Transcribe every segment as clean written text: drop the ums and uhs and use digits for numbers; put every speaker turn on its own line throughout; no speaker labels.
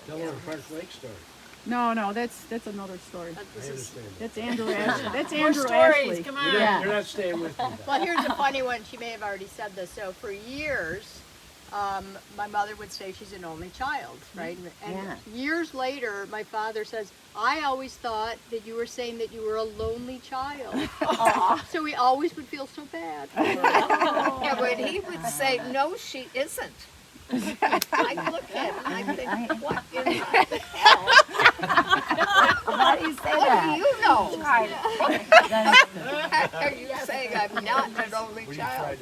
Tell her the French Lake story.
No, that's another story.
I understand.
That's Andrew Ashley. That's
More
Andrew
stories,
Ashley.
come
You're
on.
not staying with me.
Well, here's a funny one. She may have already said this. So for years, my mother would say she's an only child, right? And years later, my father says, I always thought that you were saying that you were a lonely child. So we always would feel so bad.
Yeah, but he would say, no, she isn't. I look at him and I think, what in the hell?
Why do you say
What
that?
do you know?
That
Are you saying I'm not an only child?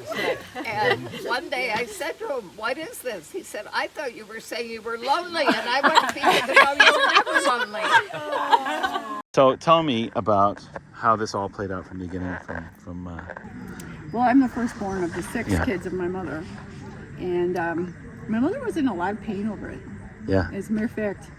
And one day I said to him, what is this? He said, I thought you were saying you were lonely, and I wouldn't be to know you were never lonely.
So tell me about how this all played out from the beginning. From
Well, I'm the firstborn of the 6
Yeah.
kids of my mother, and my mother was in a lot of pain over it.
yeah,
As a matter of fact,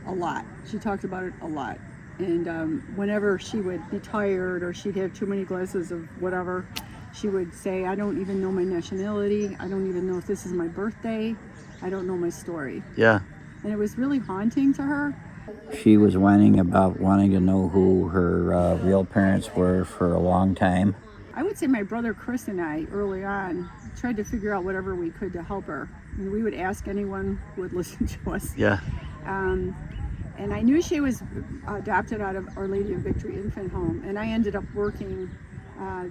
a lot. She talked about it a lot. And whenever she would be tired or she'd have too many glasses of whatever, she would say, I don't even know my nationality. I don't even know if this is my birthday. I don't know my story.
yeah,
And it was really haunting to her.
She was whining about wanting to know who her real parents were for a long time.
I would say my brother Chris and I, early on, tried to figure out whatever we could to help her. And we would ask anyone who would listen to us.
yeah.
And I knew she was adopted out of Our Lady of Victory Infant Home. And I ended up working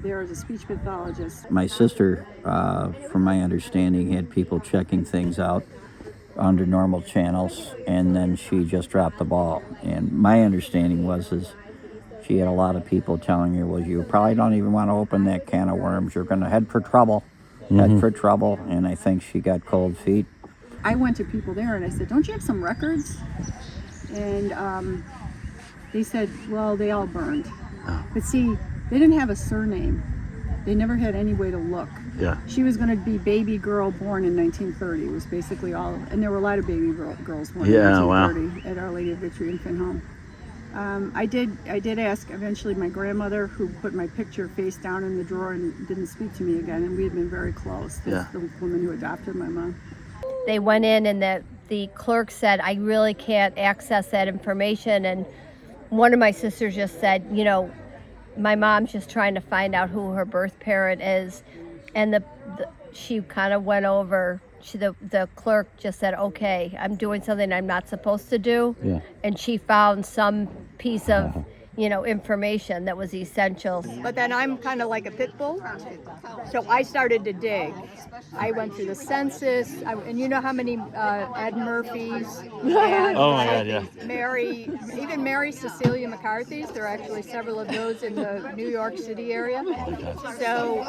there as a speech pathologist.
My sister, from my understanding, had people checking things out under normal channels, and then she just dropped the ball. And my understanding was she had a lot of people telling her, well, you probably don't even want to open that can of worms. You're going to head for trouble. Head for trouble. And I think she got cold feet.
I went to people there and I said, don't you have some records? And they said, well, they all burned. But see, they didn't have a surname. They never had any way to look.
Yeah.
She was going to be baby girl born in 1930. It was basically all, and there were a lot of baby girls born in 1930 at Our Lady of Victory Infant Home. I did ask eventually my grandmother, who put my picture face down in the drawer and didn't speak to me again, and we had been very close.
Yeah.
The woman who adopted my mom.
They went in and the clerk said, I really can't access that information. And one of my sisters just said, you know, my mom's just trying to find out who her birth parent is. And she kind of went over, the clerk just said, okay, I'm doing something I'm not supposed to do.
Yeah.
And she found some piece of, information that was essential.
But then I'm kind of like a pit bull. So I started to dig. I went through the census, and you know how many Ed Murphys and
Oh my God, yeah.
Mary Cecilia McCarthy's. There are actually several of those in the New York City area. So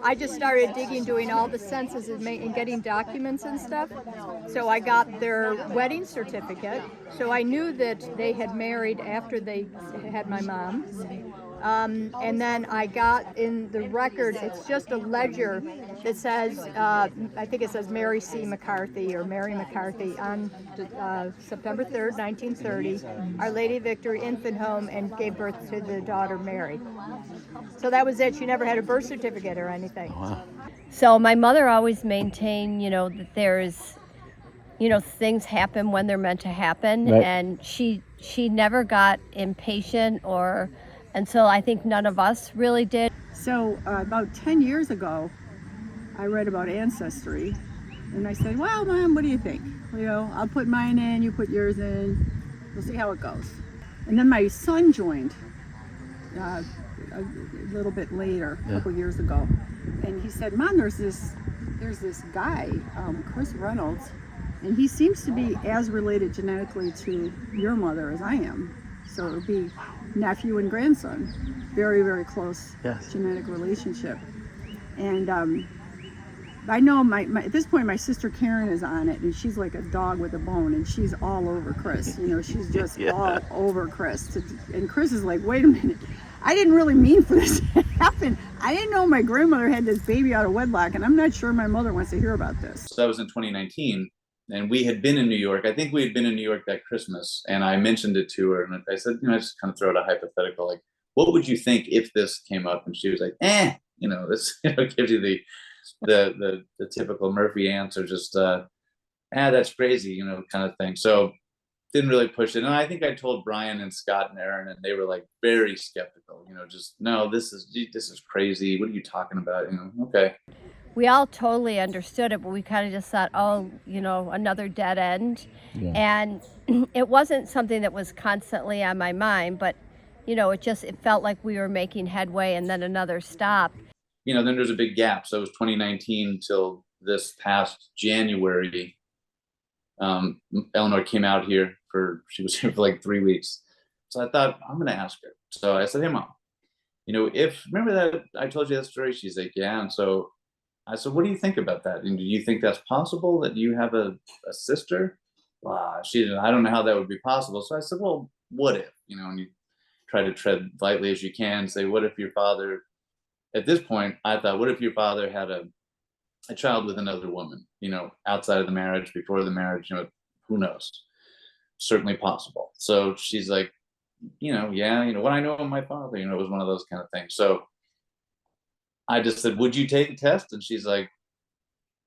I just started digging, doing all the census and getting documents and stuff. So I got their wedding certificate. So I knew that they had married after they had my mom. And then I got in the record, it's just a ledger that says, I think it says Mary C. McCarthy or Mary McCarthy on September 3rd, 1930, Our Lady of Victory Infant Home, and gave birth to the daughter Mary. So that was it. She never had a birth certificate or anything.
Wow.
So my mother always maintained, that there's, things happen when they're meant to happen.
Right.
And she never got impatient and so I think none of us really did.
So about 10 years ago, I read about Ancestry, and I said, well, Mom, what do you think? I'll put mine in, you put yours in, we'll see how it goes. And then my son joined a little bit later, a couple years ago, and he said, Mom, there's this guy, Chris Reynolds, and he seems to be as related genetically to your mother as I am. So it would be nephew and grandson, very, very close genetic relationship. And I know at this point my sister Karen is on it, and she's like a dog with a bone, and she's all over Chris. She's just all over Chris. And Chris is like, wait a minute, I didn't really mean for this to happen. I didn't know my grandmother had this baby out of wedlock, and I'm not sure my mother wants to hear about this.
So that was in 2019. And we had been in New York. I think we had been in New York that Christmas. And I mentioned it to her. And I said, I just kind of throw out a hypothetical, like, what would you think if this came up? And she was like, this gives you the typical Murphy answer. Just, that's crazy, you know, kind of thing. So didn't really push it. And I think I told Brian and Scott and Aaron, and they were like very skeptical, you know, just, no, this is crazy. What are you talking about? You know, okay.
We all totally understood it, but we kind of just thought, oh, you know, another dead end.
Yeah.
And it wasn't something that was constantly on my mind, but, you know, it felt like we were making headway and then another stop.
You know, then there's a big gap. So it was 2019 till this past January. Eleanor came out here she was here for like 3 weeks. So I thought, I'm going to ask her. So I said, hey, Mom, you know, remember that I told you that story? She's like, yeah. And so I said, what do you think about that? And do you think that's possible that you have a sister? She said, I don't know how that would be possible. So I said, well, what if, you know, and you try to tread lightly as you can, say, what if your father, at this point, I thought, what if your father had a child with another woman, you know, outside of the marriage, before the marriage, you know, who knows? Certainly possible. So she's like, you know, yeah, you know, what I know of my father, you know, it was one of those kind of things. So I just said, would you take the test? And she's like,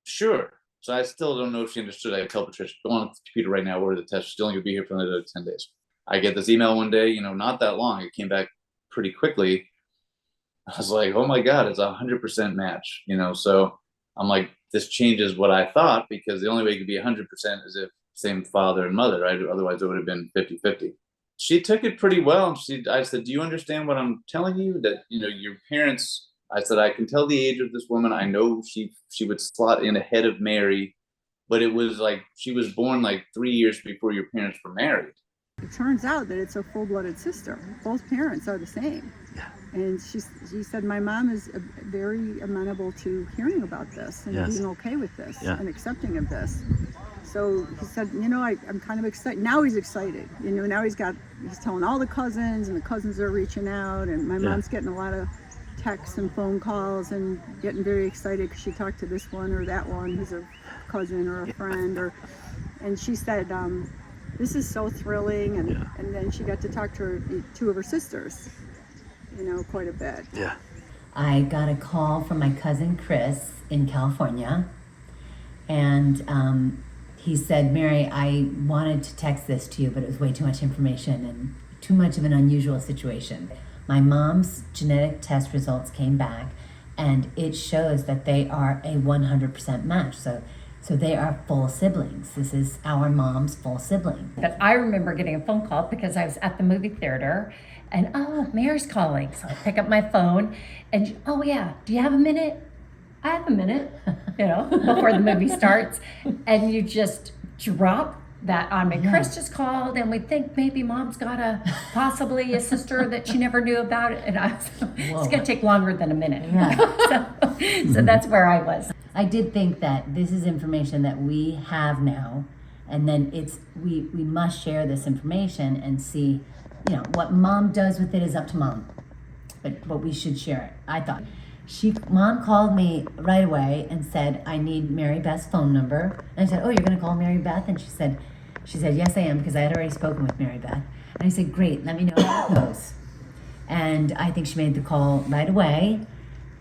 sure. So I still don't know if she understood. I tell Patricia, go on the computer right now, order the test. She's still going to be here for another 10 days. I get this email one day, you know, not that long. It came back pretty quickly. I was like, oh my God, it's 100% match, you know? So I'm like, this changes what I thought, because the only way it could be 100% is if same father and mother, right? Otherwise it would have been 50-50. She took it pretty well. I said, do you understand what I'm telling you? That, you know, your parents, I said, I can tell the age of this woman. I know she would slot in ahead of Mary, but it was like, she was born like 3 years before your parents were married.
It turns out that it's a full-blooded sister. Both parents are the same.
Yeah.
And she said, my mom is very amenable to hearing about this and
Yes.
being okay with this
Yeah.
and accepting of this. So he said, you know, I'm kind of excited. Now he's excited. You know, now he's telling all the cousins, and the cousins are reaching out, and my mom's getting a lot of texts and phone calls and getting very excited because she talked to this one or that one who's a cousin or a friend, and she said, this is so thrilling, and then she got to talk to two of her sisters, you know, quite a bit.
Yeah.
I got a call from my cousin Chris in California, and he said, Mary, I wanted to text this to you, but it was way too much information and too much of an unusual situation. My mom's genetic test results came back, and it shows that they are a 100% match. So they are full siblings. This is our mom's full sibling.
But I remember getting a phone call because I was at the movie theater, and Mary's calling. So I pick up my phone, and oh yeah, do you have a minute? I have a minute, you know, before the movie starts, and you just drop that on me.
Yeah.
Chris just called, and we think maybe mom's got possibly a sister that she never knew about, and I was, it's gonna take longer than a minute.
Yeah.
So that's where I was.
I did think that this is information that we have now, and then we must share this information and see, you know, what mom does with it is up to mom, but we should share it. I thought. Mom called me right away and said, I need Mary Beth's phone number. And I said, oh, you're gonna call Mary Beth? And she said, yes, I am, because I had already spoken with Mary Beth. And I said, great, let me know how it goes. And I think she made the call right away.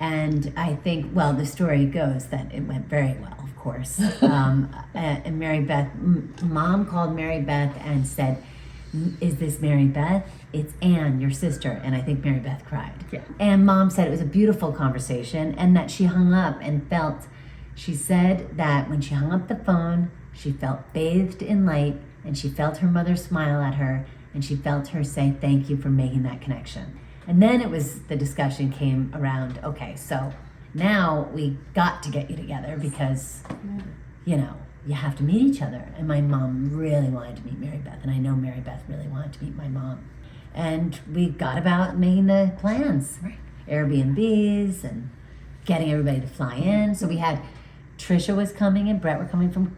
And I think, well, the story goes that it went very well, of course. And Mary Beth, Mom called Mary Beth and said, is this Mary Beth? It's Anne, your sister. And I think Mary Beth cried.
Yeah.
And Mom said it was a beautiful conversation, and that she hung up and she said that when she hung up the phone, she felt bathed in light, and she felt her mother smile at her, and she felt her say thank you for making that connection. And then the discussion came around, okay, so now we got to get you together because, you know, you have to meet each other. And my mom really wanted to meet Mary Beth, and I know Mary Beth really wanted to meet my mom. And we got about making the plans, Airbnbs and getting everybody to fly in. So we had, Trisha was coming and Brett were coming from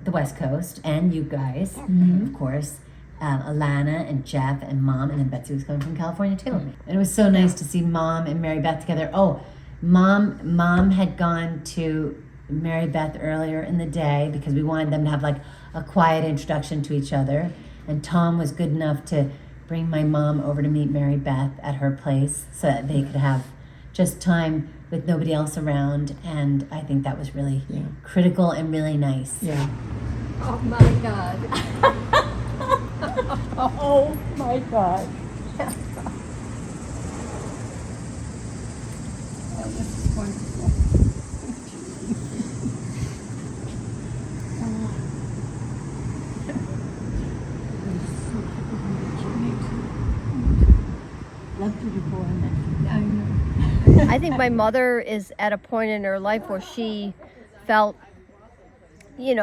the West Coast, and you guys, of course, Alana and Jeff and Mom, and then Betsy was coming from California too. And it was so nice to see Mom and Mary Beth together. Oh, Mom had gone to Mary Beth earlier in the day because we wanted them to have like a quiet introduction to each other. And Tom was good enough to bring my mom over to meet Mary Beth at her place so that they could have just time with nobody else around. And I think that was really critical and really nice.
Yeah.
Oh my God.
Oh my God. Oh, this is wonderful.
I think my mother is at a point in her life where she felt,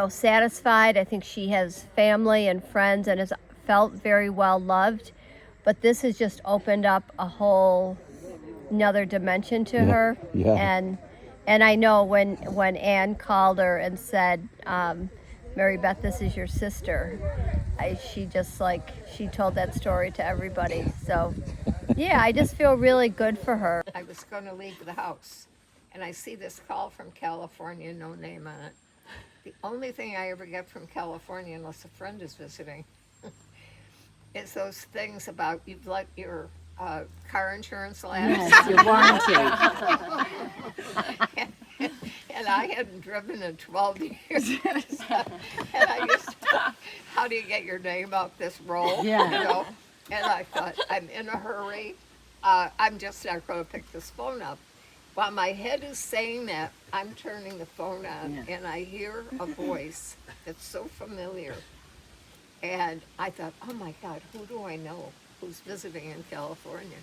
satisfied. I think she has family and friends and has felt very well loved. But this has just opened up a whole another dimension to her.
Yeah.
And I know when Ann called her and said, Mary Beth, this is your sister. She told that story to everybody. So, yeah, I just feel really good for her.
I was going to leave the house, and I see this call from California, no name on it. The only thing I ever get from California, unless a friend is visiting, is those things about you've let your car insurance lapse.
Yes, your warranty.
And I hadn't driven in 12 years. And I used to, how do you get your name up this roll?
Yeah.
And I thought, I'm in a hurry. I'm just not going to pick this phone up. While my head is saying that, I'm turning the phone on and I hear a voice that's so familiar. And I thought, oh my God, who do I know who's visiting in California?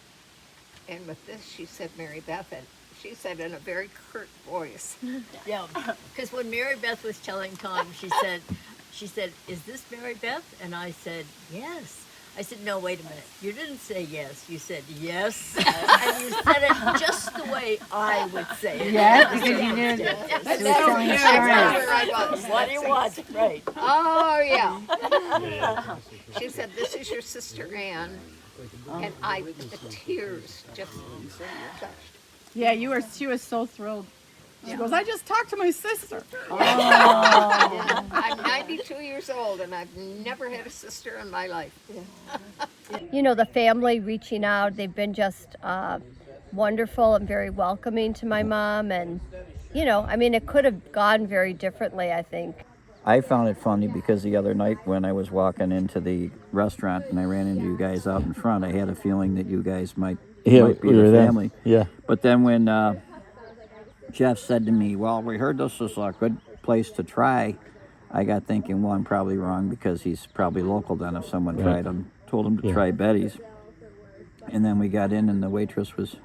And with this, she said, Mary Beth, and she said in a very curt voice.
Yeah, because when Mary Beth was telling Tom, she said, is this Mary Beth? And I said, yes. I said, no, wait a minute. You didn't say yes. You said yes. And you said it just the way I would say it.
Yeah, because you knew
That's
was selling insurance.
where I was.
What do you want? Right.
Oh, yeah. She said, this is your sister Ann. And the tears just touched.
Yeah, she was so thrilled. She goes, I just talked to my sister.
I'm 92 years old and I've never had a sister in my life.
The family reaching out, they've been just wonderful and very welcoming to my mom. And, it could have gone very differently, I think.
I found it funny because the other night when I was walking into the restaurant and I ran into you guys out in front, I had a feeling that you guys might be the family.
Yeah.
But then when Jeff said to me, well, we heard this is a good place to try, I got thinking, well, I'm probably wrong because he's probably local then if someone told him to try Betty's. And then we got in and the waitress was,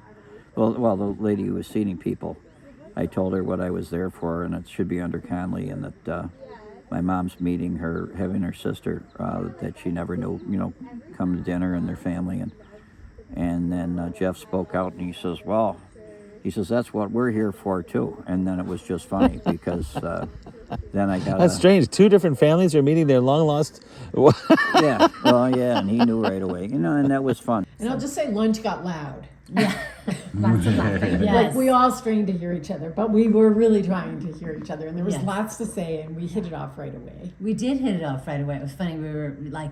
well, the lady who was seating people, I told her what I was there for and it should be under Conley and that my mom's meeting her, having her sister that she never knew, come to dinner and their family. And then Jeff spoke out and he says, that's what we're here for too. And then it was just funny because then I got
That's strange. Two different families are meeting their long lost.
Yeah, and he knew right away, and that was fun.
And I'll just say lunch got loud.
Yeah. Lots of laughing.
Yes. Like we all strained to hear each other, but we were really trying to hear each other, and there was
Yes.
lots to say, and we hit it off right away.
We did hit it off right away. It was funny. We were like,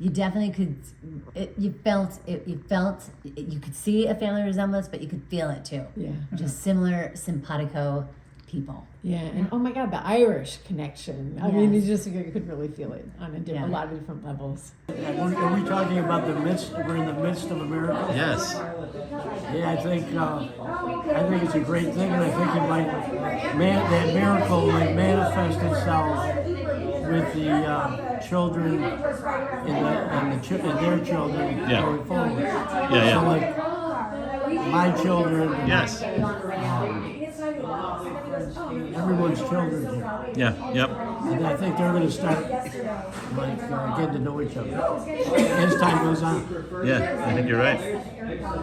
you definitely could. You could see a family resemblance, but you could feel it too.
Yeah.
Just similar, simpatico people.
Yeah, and oh my God, the Irish connection. I mean, you could really feel it on a lot of different levels.
Are we talking about we're in the midst of America?
Yes.
Yeah, I think it's a great thing, and I think that miracle might manifest itself with the children and their children going forward. So like my children.
Yes.
Everyone's children here.
Yeah. Yep.
And I think they're going to start getting to know each other as time goes on.
Yeah, I think you're right.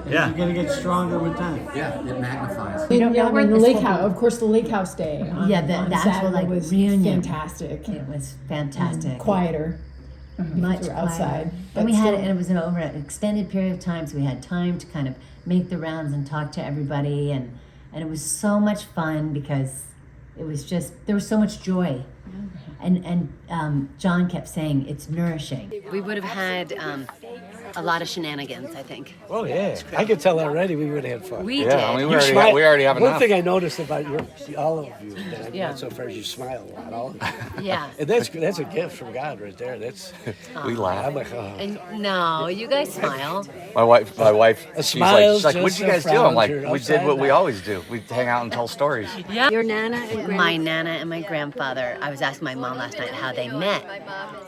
Yeah.
You're going to get stronger with time.
Yeah, it magnifies.
And, the lake house, of course, the lake house day.
The actual
Saturday was
reunion.
Fantastic.
It was fantastic.
And quieter.
Much
We were
quieter.
outside.
And we had it was over an extended period of time, so we had time to kind of make the rounds and talk to everybody, and it was so much fun because it was just there was so much joy. And John kept saying it's nourishing.
We would have had
a lot of shenanigans, I think.
Oh yeah, I could tell already we would have had fun.
We
Yeah,
did.
I mean,
You
we already have
One
enough.
thing I noticed about all of you that I've
Yeah.
met so far is you smile a lot, all of you.
Yeah.
And that's a gift from God right there. That's
We laugh.
I'm like, oh.
And no, you guys smile.
My wife, she's
smile's
like, what'd
just
you
a
guys do?
frown
I'm like,
to your
we did
upside
what we
down."
always do. We hang out and tell stories.
Yeah.
Your Nana and
My Nana and my grandfather, I was asking my mom last night how they met.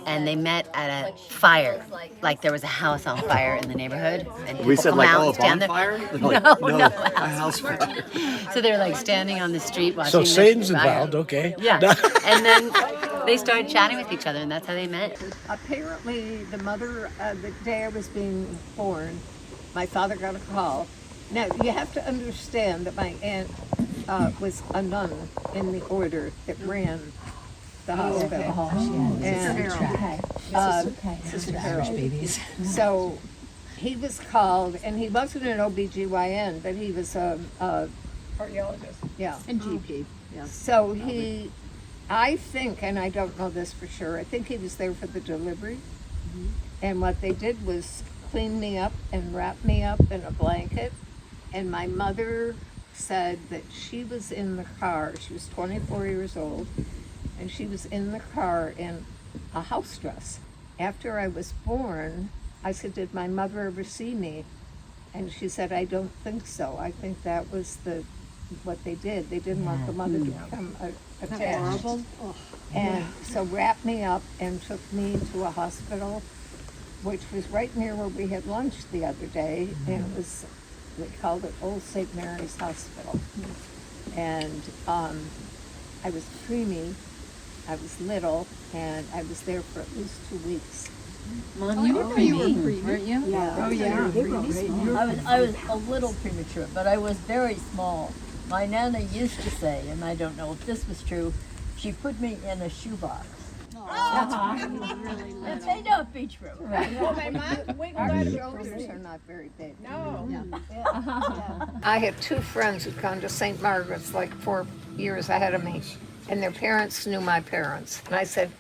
And they met at a fire. Like there was a house on fire in the neighborhood. And
We
people
said
come
like,
out
oh, a
and stand there.
bonfire?
No, a house fire. So they were like standing on the street watching
So
the
Satan's
fire.
involved, okay?
Yeah. And then they started chatting with each other and that's how they met.
Apparently, the mother, the day I was being born, my father got a call. Now, you have to understand that my aunt was a nun in the order that ran the hospital. And Sister Harold. So he was called, and he wasn't an OBGYN, but he was a cardiologist. Yeah.
And GP. Yeah.
So I think, and I don't know this for sure, I think he was there for the delivery. And what they did was clean me up and wrap me up in a blanket. And my mother said that she was in the car. She was 24 years old. And she was in the car in a house dress. After I was born, I said, did my mother ever see me? And she said, I don't think so. I think that was what they did. They didn't want the mother to become attached. And so wrapped me up and took me to a hospital, which was right near where we had lunch the other day. And it was, they called it Old St. Mary's Hospital. And I was preemie, I was little, and I was there for at least 2 weeks.
Mom, you were preemie, weren't you?
Yeah.
Oh yeah. I was a little premature, but I was very small. My Nana used to say, and I don't know if this was true, she put me in a shoebox. That may not be true.
Well, my mom wiggled out shoulders are not very big. No. I had two friends who'd gone to St. Margaret's like 4 years ahead of me, and their parents knew my parents. And I said,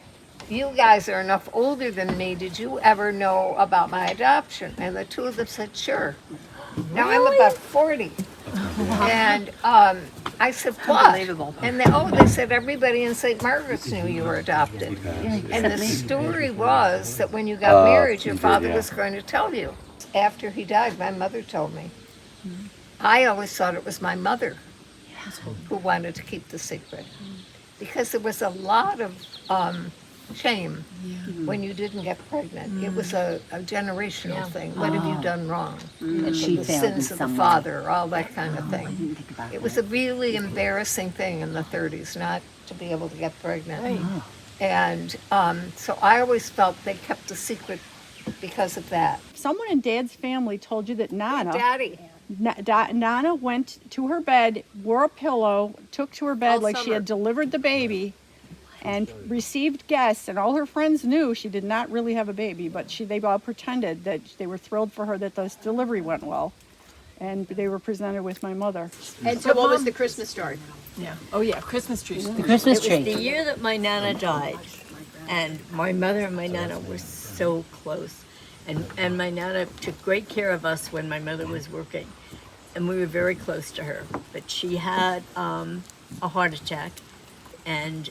you guys are enough older than me. Did you ever know about my adoption? And the two of them said, sure. Now I'm about 40. And I said, what?
Unbelievable.
And they said everybody in St. Margaret's knew you were adopted. And the story was that when you got married, your father was going to tell you. After he died, my mother told me. I always thought it was my mother who wanted to keep the secret. Because there was a lot of shame when you didn't get pregnant. It was a generational thing. What have you done wrong?
That she
The
failed in
sins of the
some way.
father, all that kind of thing.
Didn't think about
It was a really embarrassing thing in the 30s not to be able to get pregnant. And so I always felt they kept the secret because of that.
Someone in Dad's family told you that Nana
Daddy.
went to her bed, wore a pillow, took to her bed
All
like she
summer.
had delivered the baby, and received guests, and all her friends knew she did not really have a baby, but they all pretended that they were thrilled for her that this delivery went well, and they were presented with my mother.
And so what was the Christmas story?
Yeah. Oh yeah, Christmas trees.
The Christmas
It was
tree.
the year that my Nana died, and my mother and my Nana were so close. And my Nana took great care of us when my mother was working, and we were very close to her. But she had a heart attack, and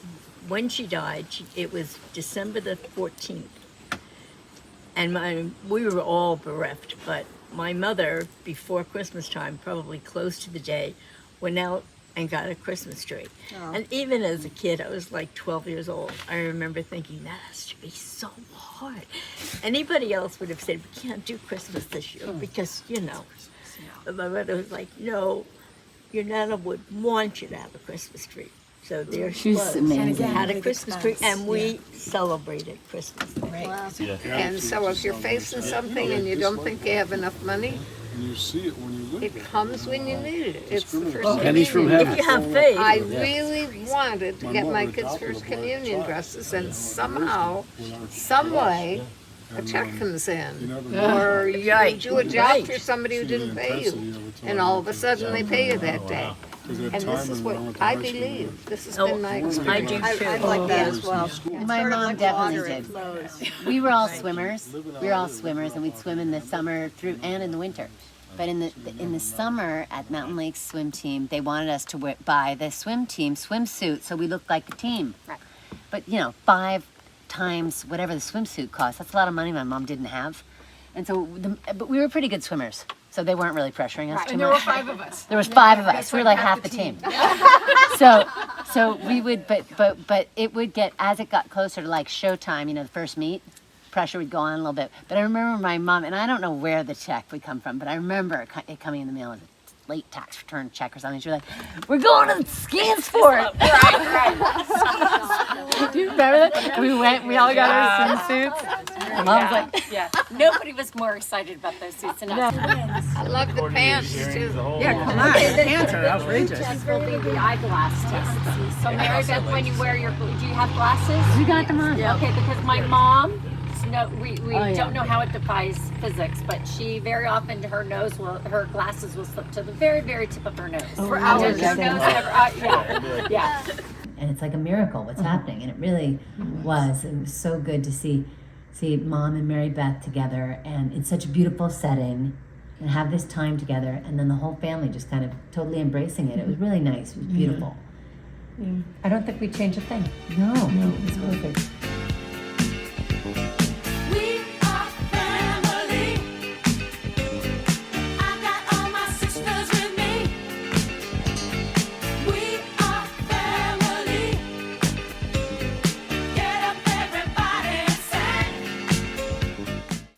when she died, it was December the 14th. And we were all bereft, but my mother, before Christmas time, probably close to the day, went out and got a Christmas tree. And even as a kid, I was like 12 years old, I remember thinking, that has to be so hard. Anybody else would have said, we can't do Christmas this year because, you know. But my mother was like, no, your Nana would want you to have a Christmas tree. So there she
She's
was.
amazing.
Had a Christmas tree, and we celebrated Christmas.
And so if you're facing something and you don't think you have enough money,
You see it when you look
it comes when you need it. It's the first
Pennies from
communion.
heaven.
If you have faith.
I really wanted to get my kids' first communion dresses, and somehow, some way, a check comes in, or you do a job for somebody who didn't pay you, and all of a sudden they pay you that day. And this is what I believe. This has been my
I
experience.
do too.
I like that as well.
My
Sort of
mom
like
definitely
water, it
did.
flows.
We were all swimmers. We were all swimmers, and we'd swim in the summer through and in the winter. But in the summer at Mountain Lakes swim team, they wanted us to buy the swim team swimsuit so we looked like a team.
Right.
But 5 times whatever the swimsuit cost. That's a lot of money my mom didn't have. And so, but we were pretty good swimmers, so they weren't really pressuring us too
And there
much.
were 5 of us.
There was 5 of us. We were like half the team. So we would, but it would get, as it got closer to like showtime, the first meet, pressure would go on a little bit. But I remember my mom, and I don't know where the check would come from, but I remember it coming in the mail as a late tax return check or something. She was like, "We're going to the skiing sport." Do you remember that? We all got our swimsuits. My mom's like,
Yeah, nobody was more excited about those suits than us.
I love the pants too.
Yeah, come on. Pants are outrageous.
This will be the eyeglass test. So Mary Beth, when you wear do you have glasses?
"We got them on."
Okay, because my mom, we
yeah.
don't know how it defies physics, but she very often her glasses will slip to the very, very tip of her nose. For hours. Her nose never, yeah.
And it's like a miracle what's happening, and it really was. It was so good to see Mom and Mary Beth together, and in such a beautiful setting, and have this time together, and then the whole family just kind of totally embracing it. It was really nice. It was beautiful.
I don't think we change a thing.
No, it's perfect.